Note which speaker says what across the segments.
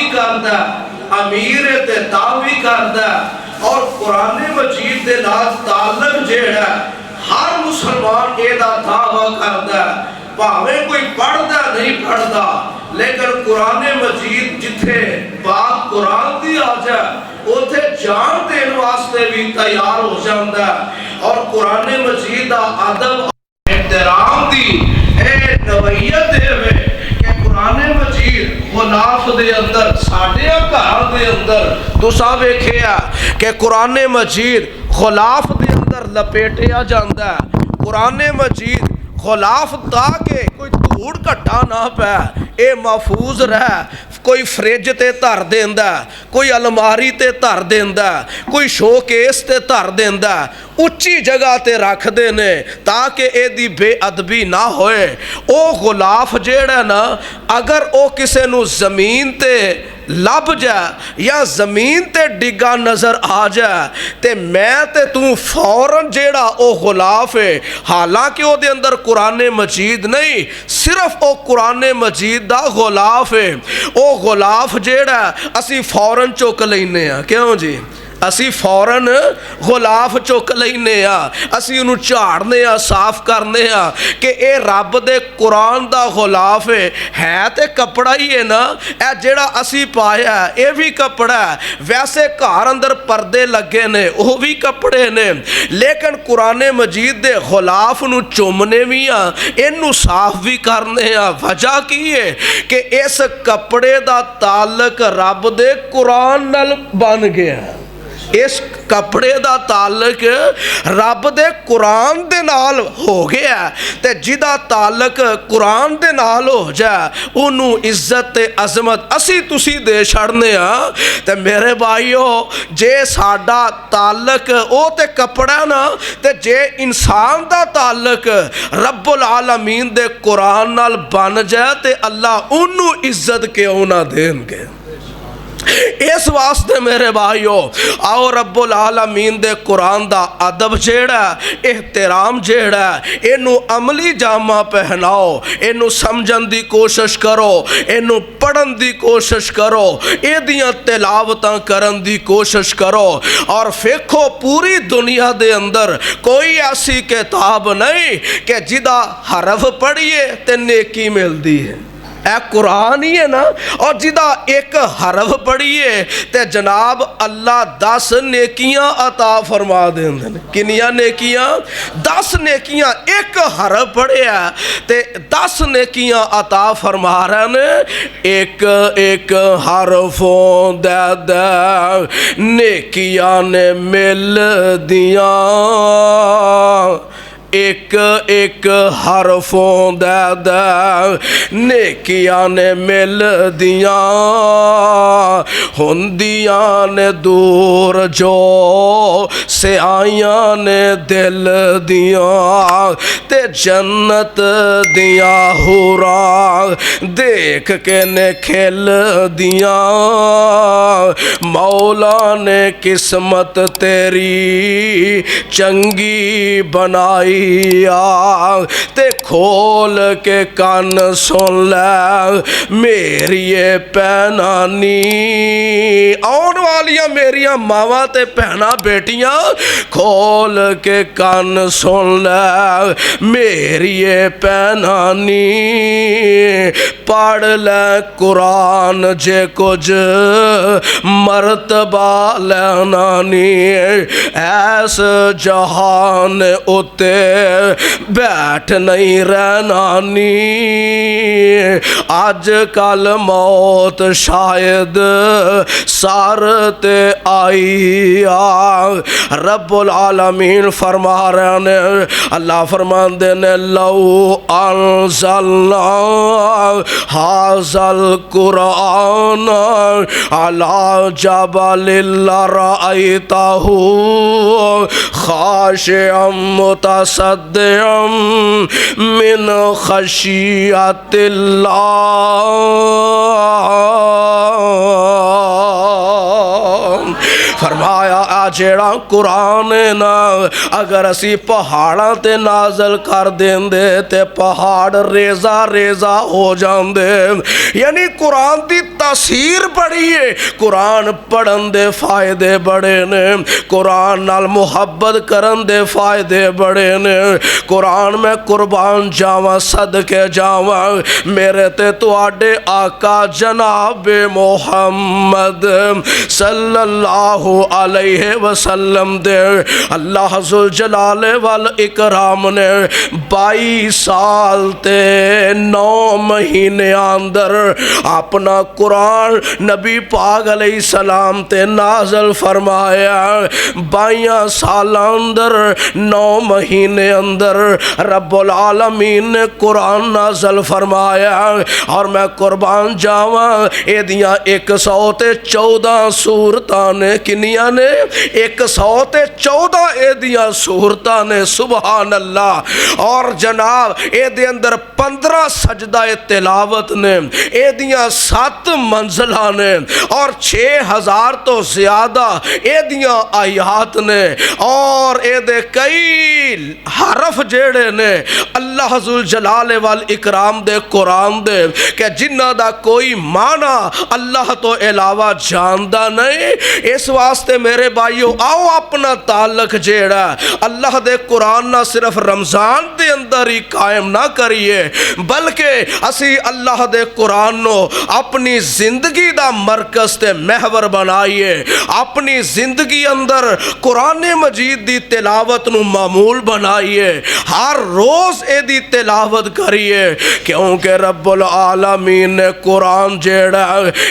Speaker 1: بھی کردا امیر تے تا بھی کردا اور قرآن مجید دے نال تعلق جیڑا ہر مسلمان اے دا دعویٰ کردا بھاویں کوئی پڑھدا نہیں پڑھدا لیکن قرآن مجید جتھے بات قرآن دی آ جائے اوتھے جان دین واسطے بھی تیار ہو جاندا اور قرآن مجید دا ادب احترام دی اے نوعیت دے کہ قرآن مجید غلاف دے اندر ساڈے گھر دے اندر تساں ویکھیا کہ قرآن مجید غلاف دے اندر لپیٹیا جاندا ہے قرآن مجید غلاف تاکہ کوئی دھوڑ گھٹا نہ پے اے محفوظ رہے کوئی فریج تے دھر دیندا کوئی الماری تے دھر دیندا کوئی شو کیس تے دھر دیندا اچھی جگہ تے رکھ دینے تاکہ اے دی بے ادبی نہ ہوئے او غلاف جیڑا نا اگر او کسے نو زمین تے لب جائے یا زمین تے ڈگا نظر آ جائے تے میں تے تو فوراں جیڑا او غلاف ہے حالانکہ او دے اندر قرآن مجید نہیں صرف او قرآن مجید دا غلاف ہے او غلاف جیڑا اسی فوراں چک لینے ہیں کیوں جی اسی فوراً غلاف چک لینے ہیں اسی انہوں چاڑنے ہیں صاف کرنے ہیں کہ اے رب دے قرآن دا غلاف ہے تے کپڑا ہی ہے نا اے جیڑا اسی پایا ہے اے بھی کپڑا ہے ویسے گھر اندر پردے لگے نے وہ بھی کپڑے نے لیکن قرآن مجید دے غلاف نو چومنے بھی ہیں انہوں صاف بھی کرنے ہیں وجہ کی ہے کہ اس کپڑے دا تعلق رب دے قرآن نال بن گیا اس کپڑے دا تعلق رب دے قرآن دے نال ہو گیا تے جدا تعلق قرآن دے نال ہو جائے انہوں عزت تے عظمت اسی تسی دے چھڑنے ہاں تے میرے بھائیو جے ساڈا تعلق او تے کپڑا نا تے جے انسان دا تعلق رب العالمین دے قرآن نال بن جائے تے اللہ انہوں عزت کیوں نہ دین گے اس واسطے میرے بھائیو آؤ رب العالمین دے قرآن دا ادب جیڑا احترام جیڑا اینو عملی جامہ پہناؤ اینو سمجھن دی کوشش کرو اینو پڑھن دی کوشش کرو اے دیاں تلاوتاں کرن دی کوشش کرو اور فیکھو پوری دنیا دے اندر کوئی ایسی کتاب نہیں کہ جدا حرف پڑھیے تے نیکی مل دی ہے اے قرآن ہی ہے نا اور جدا ایک حرف پڑھیے تے جناب اللہ 10 نیکیاں عطا فرما دیں کنیاں نیکیاں 10 نیکیاں ایک حرف پڑھے ہیں تے 10 نیکیاں عطا فرما رہے ہیں ایک ایک حرفوں دے دے نیکیاں نے مل دیاں ایک ایک حرفوں دے دے نیکیاں نے مل دیاں ہندیاں نے دور جو سیائیاں نے دل دیاں تے جنت دیاں حوراں دیکھ کے نے کھل دیاں مولا نے قسمت تیری چنگی بنائی تے کھول کے کان سن لے میری پہنانی آن والیاں میریاں ماواں تے پہنا بیٹیاں کھول کے کان سن لے میری پہنانی پڑھ لے قرآن جے کچھ مرتبہ لینانی ایس جہان اتے بیٹھ نہیں رہنانی آج کل موت شاید سارتے آئی رب العالمین فرما رہے ہیں اللہ فرمان دینے لو انزلنا حاضر القرآن علی جبل لرأیتہ خاشعا متصدعا من خشیت اللہ فرمایا جیڑا قرآن ہے نا اگر اسی پہاڑاں تے نازل کر دیندے تے پہاڑ ریزہ ریزہ ہو جاندے. یعنی قرآن دی تاثیر بڑی ہے. قرآن پڑھن دے فائدے بڑے نے, قرآن نال محبت کرن دے فائدے بڑے نے. قرآن میں قربان جاواں صدقے جاواں میرے تے تواڈے آقا جناب محمد صلی اللہ علیہ وسلم دے اللہ ذوالجلال والاکرام نے 22 سال تے 9 مہینے اندر اپنا قرآن نبی پاک علیہ السلام تے نازل فرمایا. 22 سال اندر 9 مہینے اندر رب العالمین نے قرآن نازل فرمایا. اور میں قربان جاواں اے دیاں 114 سورتاں نے. کنیاں نے 114 اے دیاں سورتاں نے. سبحان اللہ. اور جناب اے دے اندر 15 سجدہ تلاوت نے, اے دیاں 7 منزلہ نے, اور 6000 تو زیادہ اے دیاں آیات نے, اور اے دے کئی حرف جیڑے نے اللہ ذوالجلال والاکرام دے قرآن دے کہ جنہ دا کوئی معنی اللہ تو علاوہ جاندا نہیں. اس واسطے میرے بھائیو آؤ اپنا تعلق جیڑا اللہ دے قرآن نہ صرف رمضان دے اندر ہی قائم نہ کریے بلکہ اسی اللہ دے قرآن نو اپنی زندگی دا مرکز تے محور بنائیے. اپنی زندگی اندر قرآن مجید دی تلاوت نو معمول بنائیے. ہر روز اے دی تلاوت کریے کیونکہ رب العالمین نے قرآن جیڑا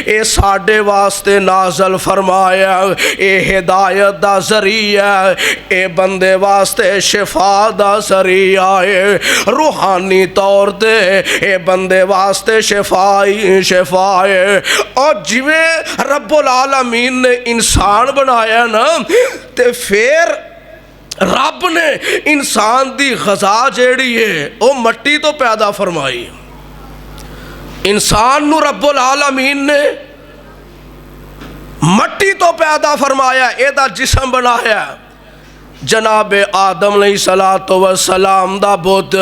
Speaker 1: اے ساڈے واسطے نازل فرمایا. اے ہدایت دا ذریعہ, اے بندے واسطے شفا دا ذریعہ ہے. روحانی طور تے اے بندے واسطے شفا ہے. اور جویں رب العالمین نے انسان بنایا نا تے پھر رب نے انسان دی غذا جیڑی ہے وہ مٹی تو پیدا فرمائی. انسان نو رب العالمین نے مٹی تو پیدا فرمایا, اے دا جسم بنایا. جناب آدم علیہ السلام دا بت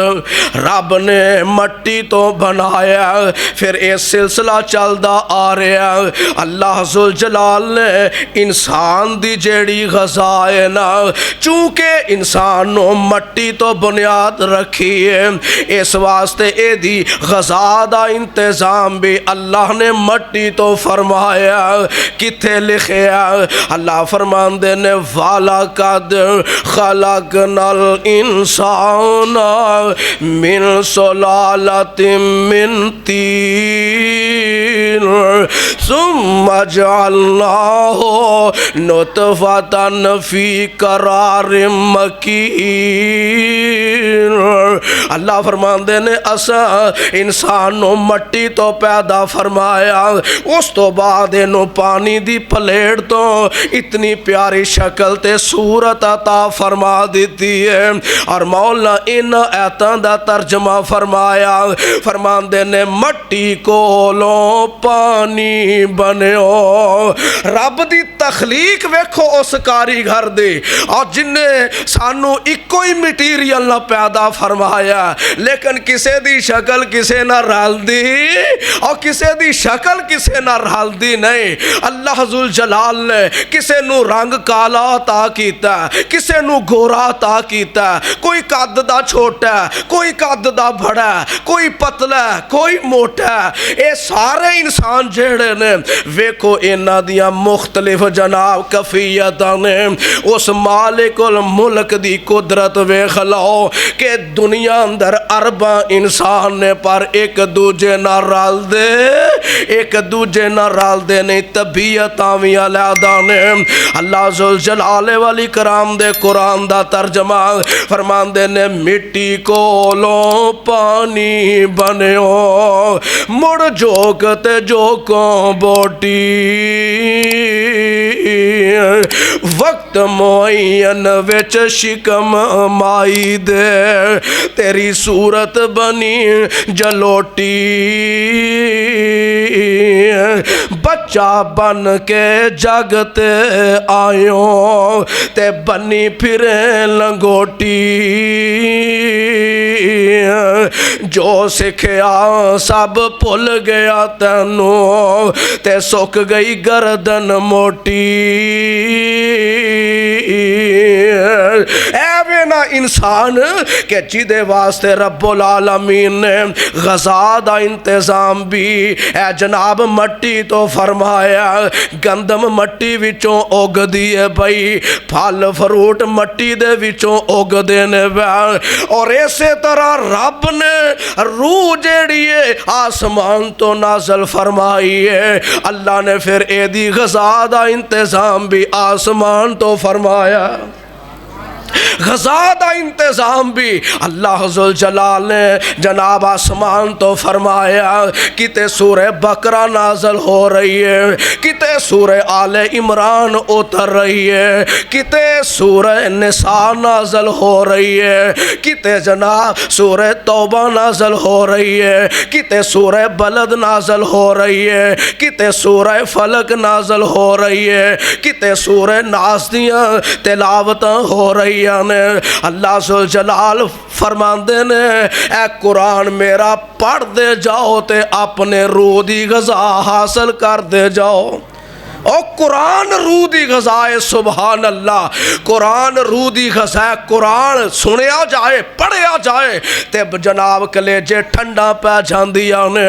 Speaker 1: رب نے مٹی تو بنایا. پھر اے سلسلہ چلدا آ رہا. اللہ ذوالجلال نے انسان دی جیڑی غذا ہے نا چونکہ انسان نو مٹی تو بنیاد رکھی ہے اس واسطے اے دی غذا دا انتظام بھی اللہ نے مٹی تو فرمایا. کتھے لکھیا اللہ فرماندے نے والا قد خلقنا الانسان من سلالۃ من طین ثم جعلناہ نطفۃ فی قرار مکین. اللہ فرماندے نے اساں انسان نو مٹی تو پیدا فرمایا, اس تو بعد انہوں پانی دی پلیٹ تو اتنی پیاری شکل تے صورت عطا فرما دیتی ہے. اور مولا ان آیاتاں دا ترجمہ فرمایا, فرماندے نے مٹی کولوں پانی بنیو. رب دی تخلیق ویکھو اس کاریگر دی, اور جن نے سانو ایکو ہی مٹیریل نہ پیدا فرمایا لیکن کسے دی شکل کسے نہ رل دی اور کسے دی شکل کسے نہ رل دی نہیں. اللہ ذوالجلال نے کسے نو رنگ کالا عطا کیتا, کسے نو گورا عطا کیتا. کوئی قد دا چھوٹا, کوئی قد دا بڑا, کوئی پتلا, کوئی موٹا. اے سارے انسان جیڑے نے ویکھو انہاں دیاں مختلف جناب کیفیتاں نے. اس مالک الملک دی قدرت ویکھ لو کہ دنیا اندر ارباں انسان نے پر ایک دوجے نہ رل دے, ایک دوجے نہ رل دے نہیں. طبیعتاں وی علیحدہ نے. اللہ ذوالجلال والاکرام دے قرآن دا ترجمہ فرماندے نے مٹی کولوں پانی بنیو مڑ جوک تے جوکوں بوٹی. وقت معین وچ شکم مائی دے تیری صورت بنی جلوٹی. بچہ بن کے جگتے آئیوں تے بنی پھرے لنگوٹی جو سکھیا سب بھول گیا تینوں تے سک گئی گردن موٹی ایویں نہ انسان کہ جدے واسطے رب العالمین نے غذا دا انتظام بھی اے جناب مٹی تو فرمایا گندم مٹی وچوں اگ دیے بھئی پھل فروٹ مٹی دے وچوں اگ دینے اور اسی طرح رب نے روح جیڑی ہے آسمان تو نازل فرمائی ہے اللہ نے پھر اے دی غذا دا انتظام بھی آسمان تو فرمایا غذا دا انتظام بھی اللہ ذوالجلال نے جناب آسمان تو فرمایا کتے سورہ بقرہ نازل ہو رہی ہے کتے سورہ آل عمران اتر رہی ہے کتے سورہ نساء نازل ہو رہی ہے کتے جناب سورہ توبہ نازل ہو رہی ہے کتے سورہ بلد نازل ہو رہی ہے کتے سورہ فلق نازل ہو رہی ہے کتے سورہ ناس دیاں تلاوتاں ہو رہی ہیں اللہ ذوالجلال فرماندے نے اے قرآن میرا پڑھ دے جاؤ تے اپنے روح دی غذا حاصل کر دے جاؤ او قرآن روح دی غذا ہے سبحان اللہ قرآن روح دی غذا ہے قرآن سنیا جائے پڑھیا جائے تے جناب کلیجے ٹھنڈا پہ جاندیاں نے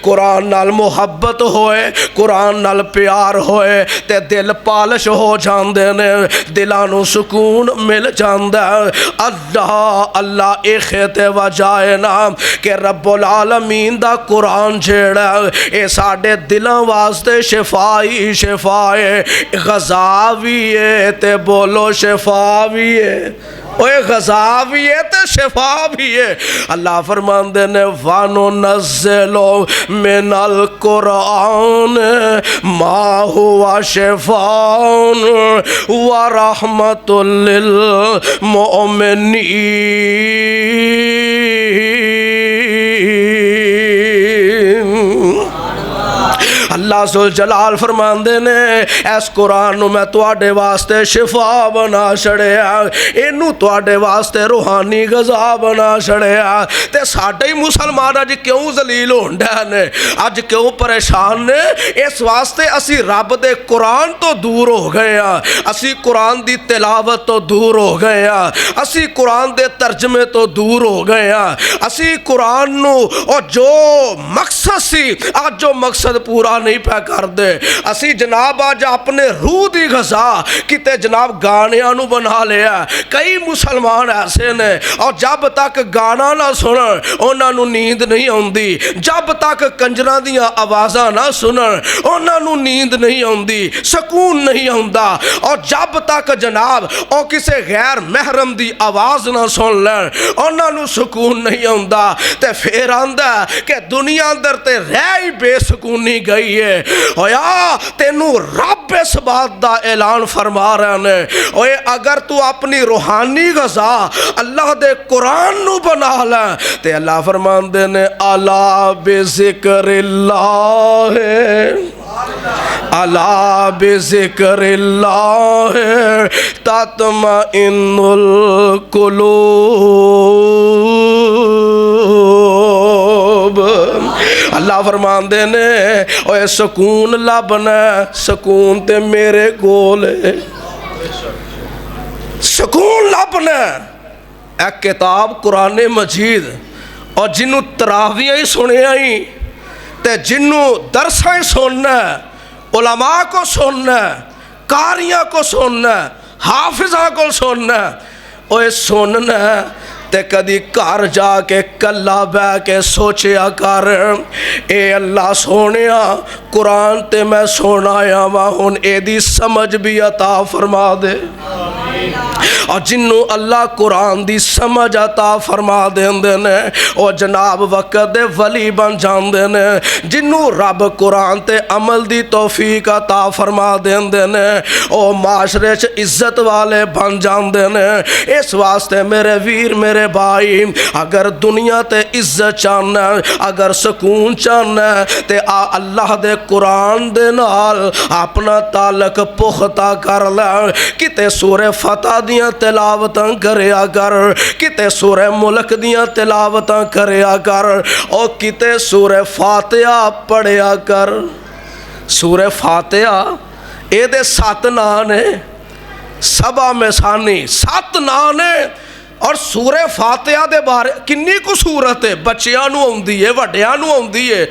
Speaker 1: قرآن نال محبت ہوئے قرآن نال پیار ہوئے تے دل پالش ہو جاندے نے دلانو سکون مل جاندہ اللہ اللہ اخیتے وجائے نام کہ رب العالمین دا قرآن جیڑا اے ساڑے دلان واسطے شفائی شفائے غذا بھی ہے تے بولو شفا بھی ہے اوے غذا بھی ہے تے شفا بھی ہے اللہ فرماندے نے وَنُنَزِّلُ مِنَ الْقُرْآنِ مَا هُوَ شِفَاءٌ وَرَحْمَةٌ لِّلْمُؤْمِنِينَ اللہ ذوالجلال فرماندے نے اس قرآن نو میں تواڈے واسطے شفا بنا چھڑیا اینو تواڈے واسطے روحانی غذا بنا چھڑیا تے ساڈے مسلمان اج کیوں ذلیل ہونڈے نے اج کیوں پریشان نے اس واسطے اسی رب دے قرآن تو دور ہو گئے ہیں اسی قرآن دی تلاوت تو دور ہو گئے ہیں اسی قرآن دے ترجمے تو دور ہو گئے ہیں اسی قرآن نو اور جو مقصد سی آج جو مقصد پورا نہیں پہ کر دے اسی جناب آج اپنے روح دی غذا کتے جناب گانیاں نو بنا لیا کئی مسلمان ایسے نے اور جب تک گانا نہ سنن انہاں نو نیند نہیں ہوندی جب تک کنجراں دیاں آوازاں نہ سنن انہاں نو نیند نہیں ہوندی سکون نہیں ہوندا اور جب تک جناب او کسے غیر محرم دی آواز نہ سن لین انہاں نو سکون نہیں ہوندا تے پھر آندا کہ دنیا اندر تے رہ ہی بے سکونی گئی ہے اویا تینو رب اس بات دا اعلان فرما رہے ہیں اوے اگر تو اپنی روحانی غذا اللہ دے قرآن نو بنا لیں تے اللہ فرمان دے نے الا بذکر اللہ الا بذکر اللہ تطمئن القلوب اللہ فرمان دے نے اوے سکون لبنا سکون تے میرے گولے سکون لبنا ایک کتاب قرآن مجید اور جنہوں تراویہ ہی سنے آئی تے جنہوں درسہ ہی سننا علماء کو سننا قاریاں کو سننا حافظہ کو سننا اوے سننا تے کدی کار جا کے کلا بے کے سوچیا کر اے اللہ سونیا قرآن تے میں سونایا وہن اے دی سمجھ بھی عطا فرما دے اور جنوں اللہ قرآن دی سمجھ عطا فرما دیندے نے او جناب وقت دے ولی بن جاندے نے، جنوں رب قرآن تے عمل دی توفیق عطا فرما دیندے نے او معاشرے چ عزت والے بن جاندے نے۔ اس واسطے میرے ویر میرے بھائی، اگر دنیا تے عزت چاہنا ہے، اگر سکون چاہنا ہے تے اللہ دے قرآن دے نال اپنا تعلق پختہ کر لے۔ کتے سورہ فتح دیاں تلاوتاں کریا کر، کتے سورہ ملک دیاں تلاوتاں کریا کر، اور کتے سورہ فاتحہ پڑھیا کر۔ سورہ فاتحہ اے دے 7 نام نے، سبع مثانی 7 نام نے، اور سورہ فاتحہ دے بارے کنی کو صورت ہے، بچیاں نو ہوندی ہے، وڈیاں نو ہوندی ہے۔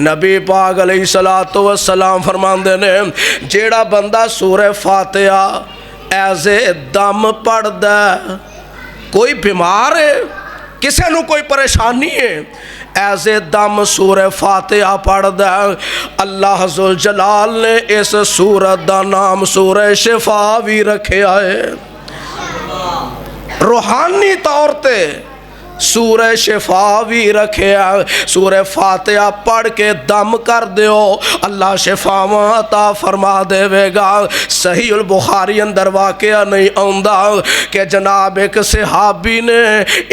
Speaker 1: نبی پاک علیہ الصلوۃ والسلام فرماندے نے جیڑا بندہ سورہ فاتحہ ایزے دم پڑھدا ہے، کوئی بیمار ہے، کسے نو کوئی پریشانی ہے، ایزے دم سورہ فاتحہ پڑھدا ہے، اللہ ذوالجلال نے اس سورت دا نام سورہ شفا بھی رکھیا ہے۔ روحانی طور تے سورہ شفا بھی رکھیا۔ سورہ فاتحہ پڑھ کے دم کر دیو، اللہ شفا عطا فرما دے گا۔ صحیح البخاری اندر واقعہ نہیں آندا کہ جناب ایک صحابی نے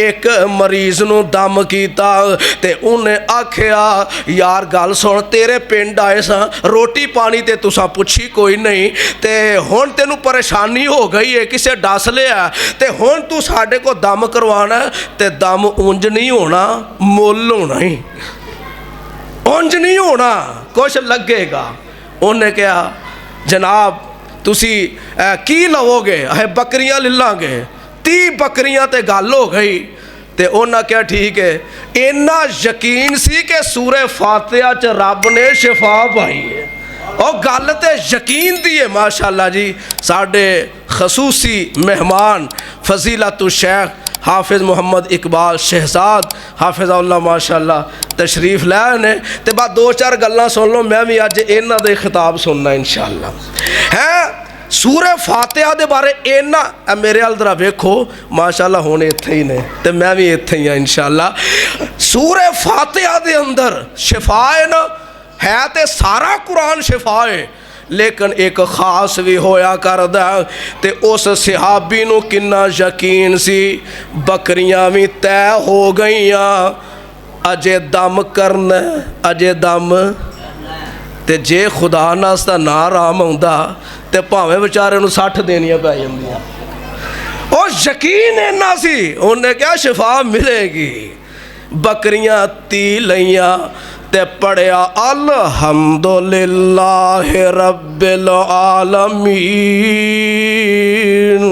Speaker 1: ایک مریض نو دم کیتا تے انہیں آکھیا یار گل سن، تیرے پنڈ آئے سا، روٹی پانی تے تساں پوچھی کوئی نہیں، تے ہن تینوں پریشانی ہو گئی ہے، کسے ڈس لیا تے ہن تو ساڈے کو دم کروانا ہے، تے دم اونج نہیں ہونا، مول ہونا ہی، اونج نہیں ہونا، کچھ لگے گا۔ انہیں کہا جناب تسی کی لو گے؟ بکریاں للاں گے، 30 بکریاں تے گل ہو گئی۔ تے انہاں کیا ٹھیک ہے، اینا یقین سی کہ سورہ فاتحہ چ رب نے شفا پائی ہے، اور گل تے یقین دی ہے۔ ماشاءاللہ جی ساڈے خصوصی مہمان فضیلت الشیخ حافظ محمد اقبال شہزاد حافظ اللہ ماشاءاللہ تشریف لے آنے، تے بعد 2-4 گلاں سن لو، میں بھی اج انہاں دے خطاب سننا انشاءاللہ ہے۔ سورہ فاتحہ دے بارے اینا میرے ال ذرا ویکھو، ماشاءاللہ ہونے اتھے ہی نے تے میں بھی اتھے ہی ہاں انشاءاللہ۔ سورہ فاتحہ دے اندر شفا ہے نا، ہے تے سارا قرآن شفا ہے، لیکن ایک خاص بھی ہویا کردا تے اس صحابی نو کنا یقین سی، بکریاں بھی طے ہو گئیاں، اجے دم کرنا، اجے دم تے جے خدا ناستا نارام ہوندا تے پاویں بیچارے نو 60 دینیاں پے جاندیاں۔ اور یقین اینا سی، انہیں کیا شفا ملے گی۔ بکریاں 30 لئیاں تے پڑھیا الحمدللہ رب العالمین۔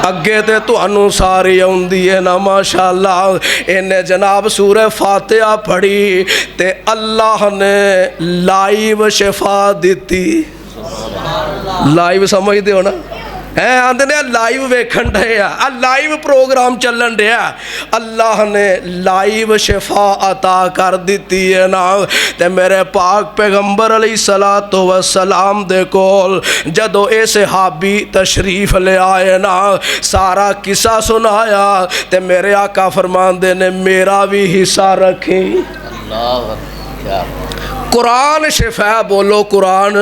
Speaker 1: اگے تے تو انو ساری ہوندی ہے نا ماشاءاللہ۔ انہیں جناب سورہ فاتحہ پڑھی تے اللہ نے لائیو شفا دیتی۔ لائیو سمجھ دے ہو نا، آندے نے لائیو ویکھن رہے، لائیو پروگرام چلن رہا، اللہ نے لائیو شفا عطا کر دیتی ہے نا۔ تے میرے پاک پیغمبر علیہ الصلوۃ والسلام دے کول جدو اے صحابی تشریف لے آئے نا، سارا قصہ سنایا تے میرے آقا فرماندے نے میرا بھی حصہ رکھیں۔ قرآن شفا، بولو قرآن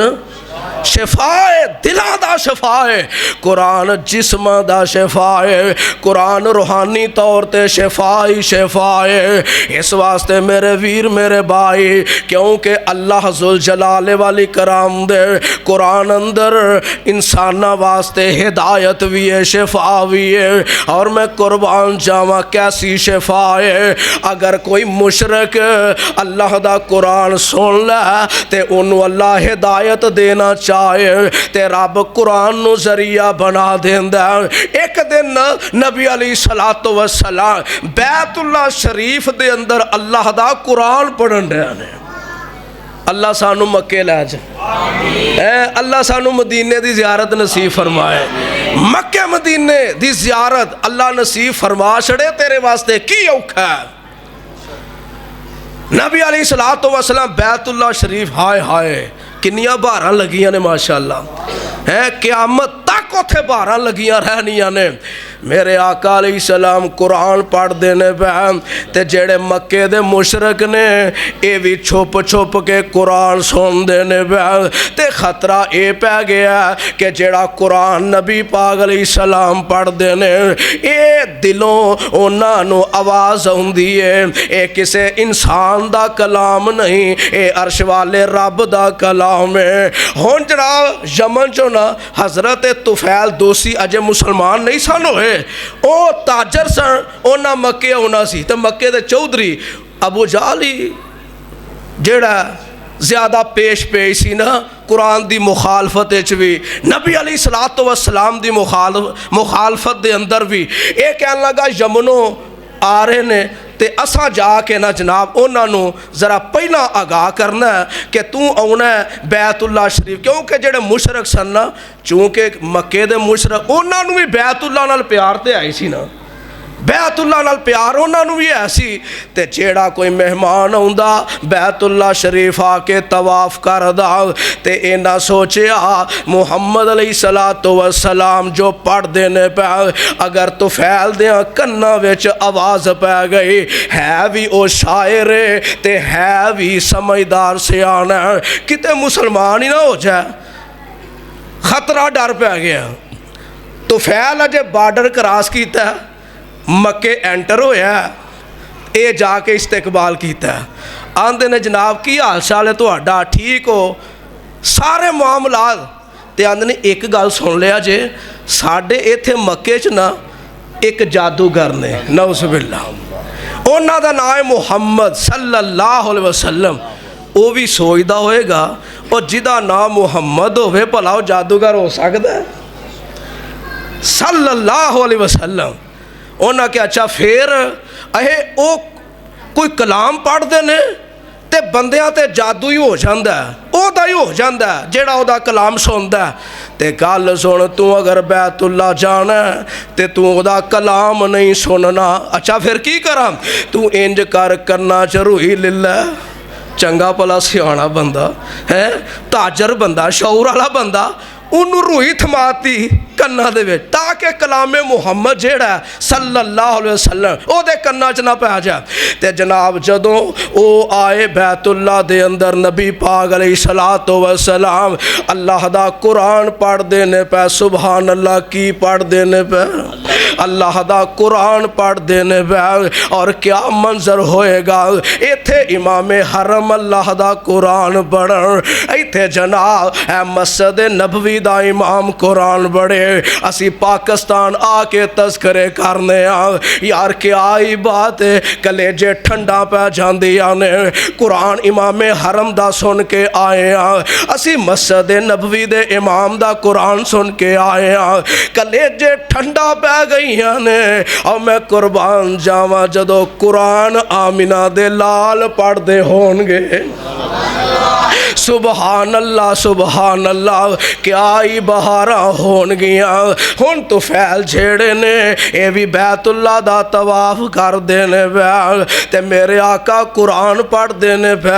Speaker 1: شفا ہے، دلاں دا شفا ہے، قرآن جسم دا شفا ہے، قرآن روحانی طور تے شفا ہی شفا ہے۔ اس واسطے میرے ویر میرے بھائی، کیونکہ اللہ ذوالجلال والی کرام دے قرآن اندر انسانہ واسطے ہدایت بھی ہے، شفا بھی ہے، اور میں قربان جاواں کیسی شفا ہے۔ اگر کوئی مشرک اللہ دا قرآن سن لے تے انہوں اللہ ہدایت دینا چاہے تے رب قرآن نو ذریعہ بنا دیندا۔ ایک دن نبی علیہ الصلوۃ والسلام بیت اللہ شریف دے اندر اللہ دا قرآن پڑھن رہے ہیں۔ اللہ سانو مکے لے جائے، اللہ سانو مدینے دی زیارت نصیب فرمائے۔ مکے مدینے دی زیارت اللہ نصیب فرما چھڑے، تیرے واسطے کی اوکھا ہے۔ نبی علیہ الصلوۃ والسلام بیت اللہ شریف، ہائے ہائے کنیاں بہاراں لگیاں نے ماشاءاللہ، قیامت تک اتنے بارہ لگیاں رہنیاں نے میرے آقا علیہ السلام قرآن پڑھ دینے پہ تے جڑے مکے دے مشرک نے اے بھی چھپ چھپ کے قرآن سن دینے پہ تے خطرہ اے پہ گیا کہ جڑا قرآن نبی پاک علیہ السلام پڑھ دینے اے دلوں انہاں نو آواز ہوندی ہے اے کسے انسان دا کلام نہیں اے عرش والے رب دا کلام ہے ہون جناب یمن چو نا حضرت طفیل دوسی اجے مسلمان نہیں سن ہوئے او تاجر سن اونا مکے ہونا سی تو مکے دے چودھری ابو جہلی جیڑا زیادہ پیش سی نا قرآن دی مخالفت بھی نبی علیہ السلام دی مخالفت دے اندر بھی اے کہنے لگا یمنوں آ رہے نے تے اساں جا کے نا جناب انہاں نو ذرا پہلا آگاہ کرنا ہے کہ تو آنا ہے بیت اللہ شریف کیونکہ جڑے مشرک سن نا چونکہ مکے دے مشرک انہاں نو بھی بیت اللہ نال پیار تے آئی سی نا بیت اللہ نال پیار انہاں نو بھی ایسی تے جیڑا کوئی مہمان ہوندا بیت اللہ شریف آ کے طواف کردا تے اے نہ سوچیا محمد علیہ السلام جو پڑھ دینے پہ اگر تو پھیل دیاں کناں وچ آواز پہ گئی ہے بھی او شاعر تے ہے بھی سمجھدار سیانا کتے مسلمان ہی نہ ہو جائے خطرہ ڈر پہ گیا تو پھیل اجے بارڈر کراس کیتا ہے مکے انٹر ہویا ہے اے جا کے استقبال کیتا ہے آندے نے جناب کی حال چال ہے تہاڈا ٹھیک ہو سارے معاملات تے آندے نے ایک گل سن لیا جے ساڈے ایتھے مکے چ نا ایک جادوگر نے نعوذ باللہ انہاں دا نام ہے محمد صلی اللہ علیہ وسلم وہ بھی سوچدا ہوئے گا اور جدا نام محمد ہوئے بھلا وہ جادوگر ہو سکتا ہے صلی اللہ علیہ وسلم انہاں کہ اچھا پھر او کوئی کلام پڑھ دینے تے بندیاں تے جادو ہی ہو جاندہ ہے او دا ہی ہو جاندہ ہے جیڑا او دا کلام سوندہ ہے تے گل سن تو اگر بیت اللہ جانا ہے تے تو او دا کلام نہیں سننا اچھا پھر کی کرام تو انج کرنا چروہی للہ چنگا پلا سیانا بندہ ہے تاجر بندہ شعور والا بندہ انہوں روحی تھماتی کنہ دے وے تاکہ کلام محمد جیڑا ہے صلی اللہ علیہ وسلم او دے کنہ چنا پہ آ جائے تے جناب جدوں او آئے بیت اللہ دے اندر نبی پاک علیہ السلام اللہ دا قرآن پڑھ دینے پہ سبحان اللہ کی پڑھ دینے پہ اللہ دا قرآن پڑھ دینے پہ اور کیا منظر ہوئے گا ایتھے امام حرم اللہ دا قرآن پڑھن ایتھے جناب اے مسجد نبوی دا امام قرآن پڑھے اسی پاکستان آ کے تذکرے کرنے یار کیا آئی بات ہے کلیجے ٹھنڈا پہ جاندی آنے قرآن امام حرم دا سن کے آئے اسی مسجد نبوی دے امام دا قرآن سن کے آئے کلیجے ٹھنڈا پہ گئی آنے اور میں قربان جاواں جدو قرآن آمینہ دے لال پڑھ دے ہونگے سبحان اللہ کیا ہی بہارا ہون گیا ہون تو فیل جھیڑے نے اے بھی بیت اللہ دا طواف کر دینے پہ تے میرے آقا قرآن پڑھ دینے پہ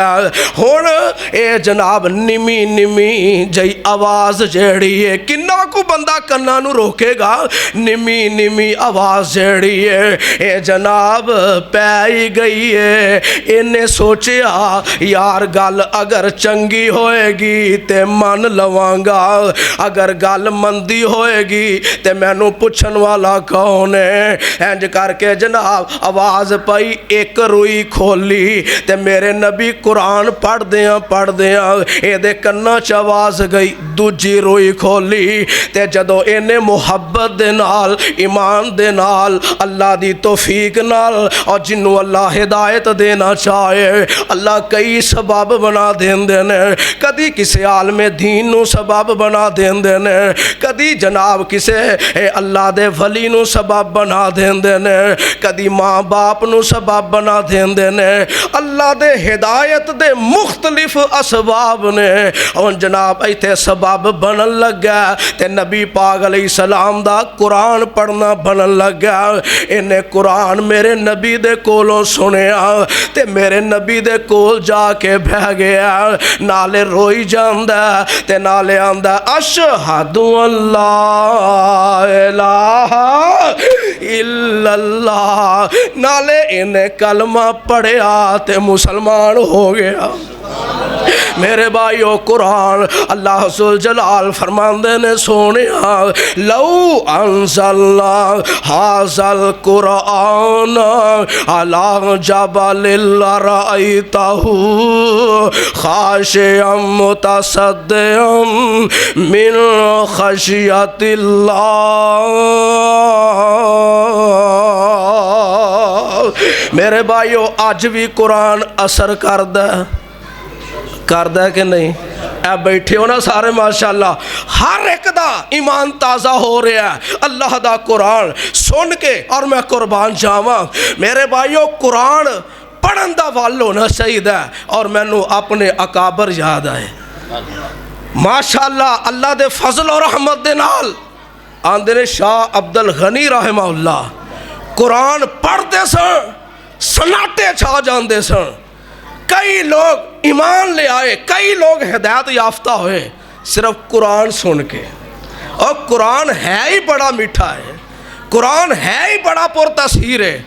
Speaker 1: ہون اے جناب نمی جائی آواز جھیڑی ہے کنہ کو بندہ کنہ نو روکے گا نمی آواز جھیڑی ہے اے جناب پائی گئی ہے انہیں سوچیا یار گل اگر چنگی ہوئے گی تے من لوانگا اگر گل مندی ہوئے گی تے میں نو پوچھن والا کون ہے انج کر کے جناب آواز پائی ایک روئی کھولی تے میرے نبی قرآن پڑھ دیاں اے دے کنہ چ آواز گئی دوجی روئی کھولی تے جدو انہیں محبت دے نال ایمان دے نال اللہ دی توفیق نال اور جنو اللہ ہدایت دینا چاہے اللہ کئی سبب بنا دینے کدی کسی عالم دین نو سبب بنا دینے کدی جناب کسی اللہ دے ولی نو سبب بنا دینے کدی ماں باپ نو سبب بنا دینے اللہ دے ہدایت دے مختلف اسباب نے اور جناب ایتھے سبب بنن لگا تے نبی پاک علیہ السلام دا قرآن پڑھنا بنن لگا انہیں قرآن میرے نبی دے کولوں سنیا تے میرے نبی دے کول جا کے بہ رہ گیا نالے روئی جاندا تے نالے آندا اشہدو اللہ الہ الا اللہ نالے انہیں کلمہ پڑھیا تے مسلمان ہو گیا میرے بھائیو قرآن اللہ ذو الجلال فرماندے نے سونیا لو انزلنا ھذا القرآن علی جبل لرأیتہ خاشعا متصدعا من خشیۃ اللہ میرے بھائیو آج بھی قرآن اثر کردہ کہ نہیں اے بیٹھے ہو نا سارے ماشاءاللہ ہر ایک دا ایمان تازہ ہو رہا ہے اللہ دا قرآن سن کے اور میں قربان جاواں میرے بھائیو قرآن پڑھن دا وال ہونا چاہیے اور میں نو اپنے اکابر یاد آئے ماشاءاللہ اللہ دے فضل اور رحمت دے نال آندے نے شاہ عبدالغنی رحمہ اللہ قرآن پڑھتے سن سناٹے چھا جاندے سن کئی لوگ ایمان لے آئے کئی لوگ ہدایت یافتہ ہوئے صرف قرآن سن کے اور قرآن ہے ہی بڑا میٹھا ہے قرآن ہے ہی بڑا پر تاثیر ہے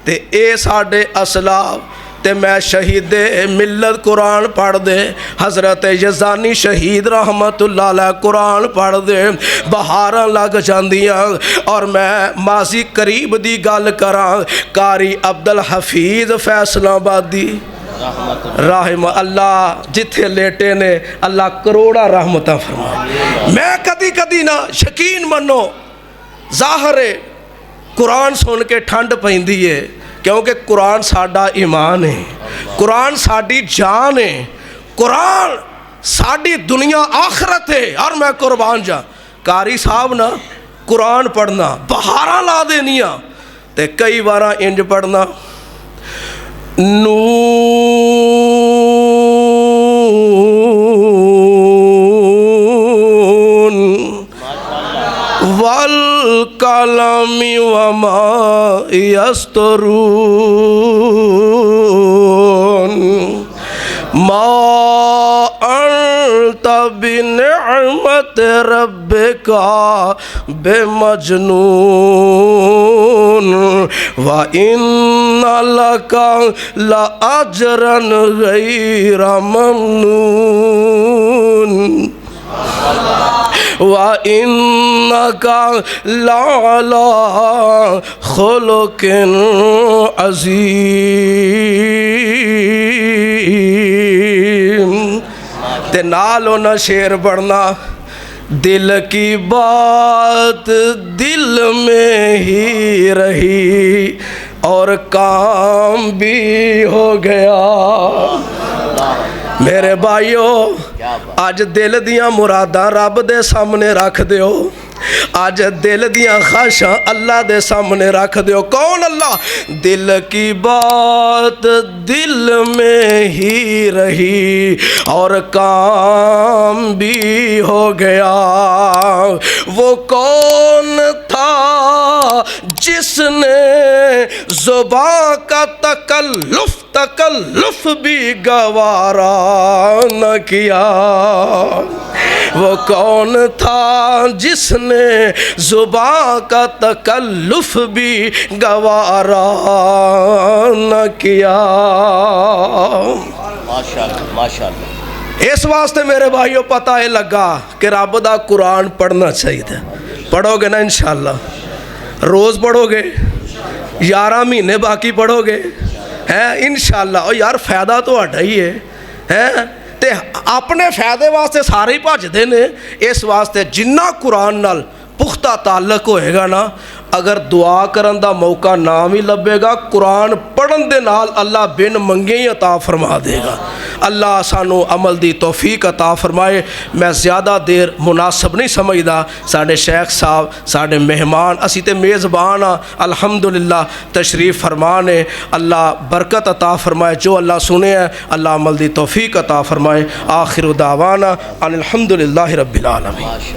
Speaker 1: تے اے ساڑھے اسلاف تے میں شہید ملت قرآن پڑھ دے حضرت یزانی شہید رحمت اللہ علیہ قرآن پڑھ دے بہاراں لگ جاندیاں اور میں ماضی قریب دی گل کراں قاری عبدالحفیظ فیصل آبادی رحمہ اللہ جتھے لیٹے نے اللہ کروڑا رحمتہ فرمائے میں کدی کدی نہ یقین منو ظاہر قرآن سن کے ٹھنڈ پہندی ہے کیونکہ قرآن ساڈا ایمان ہے قرآن ساڈی جان ہے قرآن ساڈی دنیا آخرت ہے اور میں قربان جا قاری صاحب نا قرآن پڑھنا بہاراں لا دینیاں تے کئی بارہ انج پڑھنا نون والقلم وما يسطرون ما أنت بنعمت ربك بمجنون وإن لك لأجرا غير ممنون وَإِنَّكَ لَعَلَىٰ خُلُقٍ عَظِيمٍ تے نال ہونا شعر پڑھنا دل کی بات دل میں ہی رہی اور کام بھی ہو گیا میرے بھائیو آج دل دیاں مراداں رب دے سامنے رکھ دیو آج دل دیاں خواہشاں اللہ دے سامنے رکھ دیو کون اللہ دل کی بات دل میں ہی رہی اور کام بھی ہو گیا وہ کون تھا جس نے زباں کا تکلف بھی گوارا نہ کیا وہ کون تھا جس نے زباں کا تکلف بھی گوارا نہ کیا
Speaker 2: ماشاءاللہ
Speaker 1: اس واسطے میرے بھائیوں پتہ ہے لگا کہ رب دا قرآن پڑھنا چاہیے پڑھو گے نا انشاءاللہ روز پڑھو گے 11 مہینے باقی پڑھو گے انشاءاللہ اور یار فائدہ تو ہٹا ہی ہے تے اپنے فائدے واسطے سارے ہی بھجدے نے اس واسطے جنہ قرآن نال پختہ تعلق ہوئے گا نا اگر دعا کرن دا موقع نہ بھی لبے گا قرآن پڑھن دے نال اللہ بن منگے ہی عطا فرما دے گا اللہ سانو عمل دی توفیق عطا فرمائے میں زیادہ دیر مناسب نہیں سمجھدا ساڑھے شیخ صاحب ساڑھے مہمان اسی تے میزبان الحمدللہ تشریف فرمانے اللہ برکت عطا فرمائے جو اللہ سنے ہے اللہ عمل دی توفیق عطا فرمائے آخر دعوانا ان الحمدللہ رب العالمین